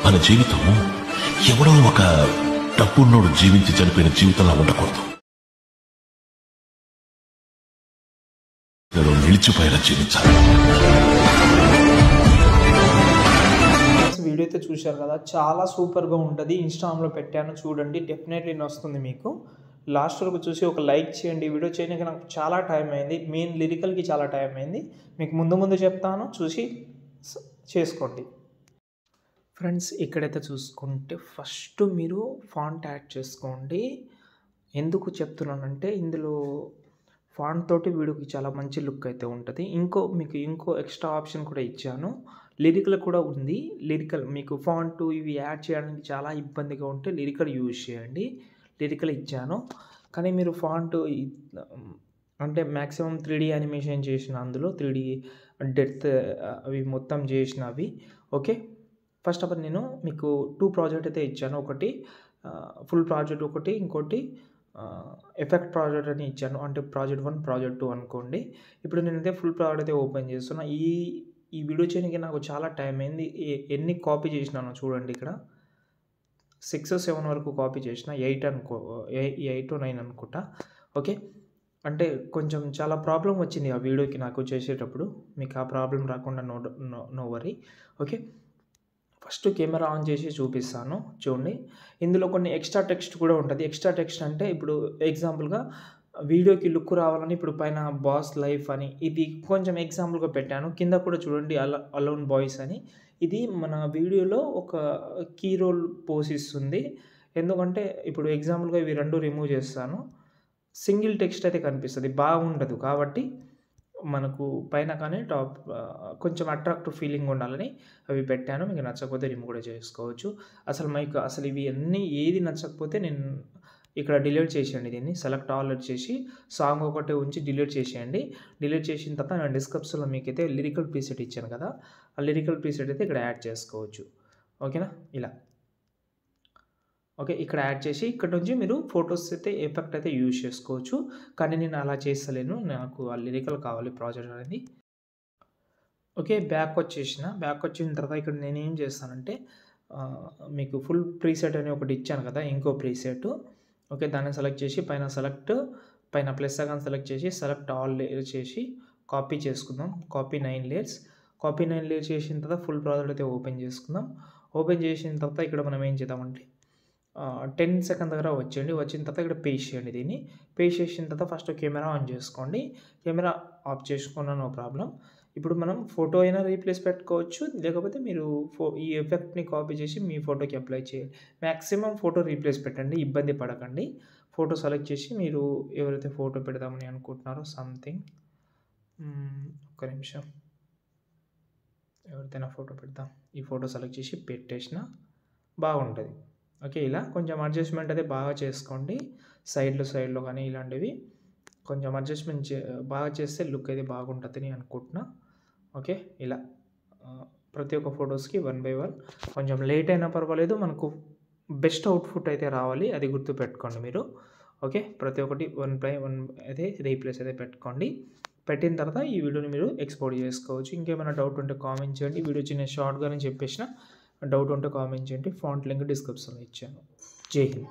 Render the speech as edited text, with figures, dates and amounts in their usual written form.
మన జీవితం ఎవడో ఒక డబ్బున్నోడు జీవించి చనిపోయిన జీవితంలో ఉండకూడదు. నిలిచిపోయేలా జీవించాలి. వీడియో అయితే చూశారు కదా, చాలా సూపర్గా ఉంటుంది. ఇన్స్టాగ్రామ్లో పెట్టాను, చూడండి, డెఫినెట్లీ వస్తుంది మీకు. లాస్ట్ వరకు చూసి ఒక లైక్ చేయండి. వీడియో చేయడానికి నాకు చాలా టైం అయింది, మెయిన్ లిరికల్కి చాలా టైం అయింది. మీకు ముందు చెప్తాను, చూసి చేసుకోండి. ఫ్రెండ్స్, ఇక్కడైతే చూసుకుంటే ఫస్ట్ మీరు ఫాంట్ యాడ్ చేసుకోండి. ఎందుకు చెప్తున్నానంటే ఇందులో ఫాంట్ తోటి వీడియోకి చాలా మంచి లుక్ అయితే ఉంటుంది. మీకు ఇంకో ఎక్స్ట్రా ఆప్షన్ కూడా ఇచ్చాను, లిరికల్ కూడా ఉంది. లిరికల్ మీకు ఫాంట్ ఇవి యాడ్ చేయడానికి చాలా ఇబ్బందిగా ఉంటే లిరికల్ యూజ్ చేయండి. లిరికల్ ఇచ్చాను, కానీ మీరు ఫాంట్ అంటే మ్యాక్సిమం 3D యానిమేషన్ చేసిన, అందులో 3D డెప్త్ అవి మొత్తం చేసినవి. ఓకే, ఫస్ట్ ఆఫ్ ఆల్ నేను మీకు 2 ప్రాజెక్ట్ అయితే ఇచ్చాను. ఒకటి ఫుల్ ప్రాజెక్ట్, ఒకటి ఇంకోటి ఎఫెక్ట్ ప్రాజెక్ట్ అని ఇచ్చాను. అంటే ప్రాజెక్ట్ 1 ప్రాజెక్ట్ 2 అనుకోండి. ఇప్పుడు నేనైతే ఫుల్ ప్రాజెక్ట్ అయితే ఓపెన్ చేస్తున్నా. ఈ వీడియో చేయడానికి నాకు చాలా టైం అయింది. ఎన్ని కాపీ చేసినానో చూడండి. ఇక్కడ 6-7 వరకు కాపీ చేసిన, 8 9 అనుకుంటా. ఓకే, అంటే కొంచెం చాలా ప్రాబ్లం వచ్చింది ఆ వీడియోకి నాకు చేసేటప్పుడు. మీకు ఆ ప్రాబ్లం రాకుండా no worry. Okay, first camera on చేసి చూపిస్తాను, చూడండి. ఇందులో కొన్ని ఎక్స్ట్రా టెక్స్ట్ కూడా ఉంటుంది. ఎక్స్ట్రా టెక్స్ట్ అంటే ఇప్పుడు ఎగ్జాంపుల్గా వీడియోకి లుక్ రావాలని ఇప్పుడు పైన బాస్ లైఫ్ అని ఇది కొంచెం ఎగ్జాంపుల్గా పెట్టాను. కింద కూడా చూడండి అలోన్ బాయ్స్ అని. ఇది మన వీడియోలో ఒక కీ రోల్ పోషిస్తుంది. ఎందుకంటే ఇప్పుడు ఎగ్జాంపుల్గా ఇవి 2 రిమూవ్ చేస్తాను, సింగిల్ టెక్స్ట్ అయితే కనిపిస్తుంది, బాగుండదు. కాబట్టి మనకు పైన కానీ టాప్ కొంచెం అట్రాక్టివ్ ఫీలింగ్ ఉండాలని అవి పెట్టాను. మీకు నచ్చకపోతే రిమూవ్ కూడా చేసుకోవచ్చు. అసలు ఇవి అన్నీ ఏది నచ్చకపోతే నేను ఇక్కడ డిలీట్ చేసేయండి. దీన్ని సెలెక్ట్ ఆల్ చేసి సాంగ్ ఒకటే ఉంచి డిలీట్ చేసేయండి. డిలీట్ చేసిన తర్వాత నేను డిస్క్రిప్షన్లో మీకైతే లిరికల్ ప్రీసెట్ ఇచ్చాను కదా, ఆ లిరికల్ ప్రీసెట్ అయితే ఇక్కడ యాడ్ చేసుకోవచ్చు. ఓకేనా, ఇలా. ఓకే, ఇక్కడ యాడ్ చేసి ఇక్కడ నుంచి మీరు ఫొటోస్ అయితే ఎఫెక్ట్ అయితే యూజ్ చేసుకోవచ్చు. కానీ నేను అలా చేస్తలేను, నాకు ఆ లిరికల్ కావాలి ప్రాజెక్ట్ అనేది. ఓకే, బ్యాక్ వచ్చిన తర్వాత ఇక్కడ నేను ఏం చేస్తానంటే మీకు ఫుల్ ప్రీసెట్ అని ఒకటి ఇచ్చాను కదా, ఇంకో ప్రీసెట్. ఓకే, దాన్ని సెలెక్ట్ చేసి పైన ప్లస్ సగం సెలెక్ట్ చేసి సెలెక్ట్ ఆల్ లేయర్ చేసి కాపీ చేసుకుందాం. కాపీ 9 లేయర్స్ చేసిన తర్వాత ఫుల్ ప్రాజెక్ట్ అయితే ఓపెన్ చేసుకుందాం. ఓపెన్ చేసిన తర్వాత ఇక్కడ మనం ఏం చేద్దామంటే 10 సెకండ్ దగ్గర వచ్చిన తర్వాత ఇక్కడ పేస్ట్ చేయండి. దీన్ని పేస్ట్ చేసిన తర్వాత ఫస్ట్ కెమెరా ఆన్ చేసుకోండి. కెమెరా ఆఫ్ చేసుకున్నా నో ప్రాబ్లం. ఇప్పుడు మనం ఫోటో అయినా రీప్లేస్ పెట్టుకోవచ్చు, లేకపోతే మీరు ఈ ఎఫెక్ట్ని కాపీ చేసి మీ ఫోటోకి అప్లై చేయాలి. మ్యాక్సిమం ఫోటో రీప్లేస్ పెట్టండి, ఇబ్బంది పడకండి. ఫోటో సెలెక్ట్ చేసి మీరు ఎవరైతే ఫోటో పెడదామని అనుకుంటున్నారో సంథింగ్, ఒక్క నిమిషం, ఎవరిదైనా ఫోటో పెడదాం. ఈ ఫోటో సెలెక్ట్ చేసి పెట్టేసిన బాగుంటుంది. ఓకే, ఇలా కొంచెం అడ్జస్ట్మెంట్ అయితే బాగా చేసుకోండి. సైడ్లో కానీ ఇలాంటివి కొంచెం అడ్జస్ట్మెంట్ బాగా చేస్తే లుక్ అయితే బాగుంటుందని అనుకుంటున్నా. ఓకే, ఇలా ప్రతి ఒక్క ఫొటోస్కి 1 by 1 కొంచెం లేట్ అయినా పర్వాలేదు, మనకు బెస్ట్ అవుట్పుట్ అయితే రావాలి, అది గుర్తుపెట్టుకోండి మీరు. ఓకే, ప్రతి ఒక్కటి 1 by 1 అయితే రీప్లేస్ అయితే పెట్టుకోండి. పెట్టిన తర్వాత ఈ వీడియోని మీరు ఎక్స్పోర్ట్ చేసుకోవచ్చు. ఇంకేమైనా డౌట్ ఉంటే కామెంట్ చేయండి. వీడియో చిన్న షార్ట్గానే చెప్పేసిన, డౌట్ ఉంటే కామెంట్ చేయండి. ఫాంట్ లింక్ డిస్క్రిప్షన్లో ఇచ్చాను. జై హింద్.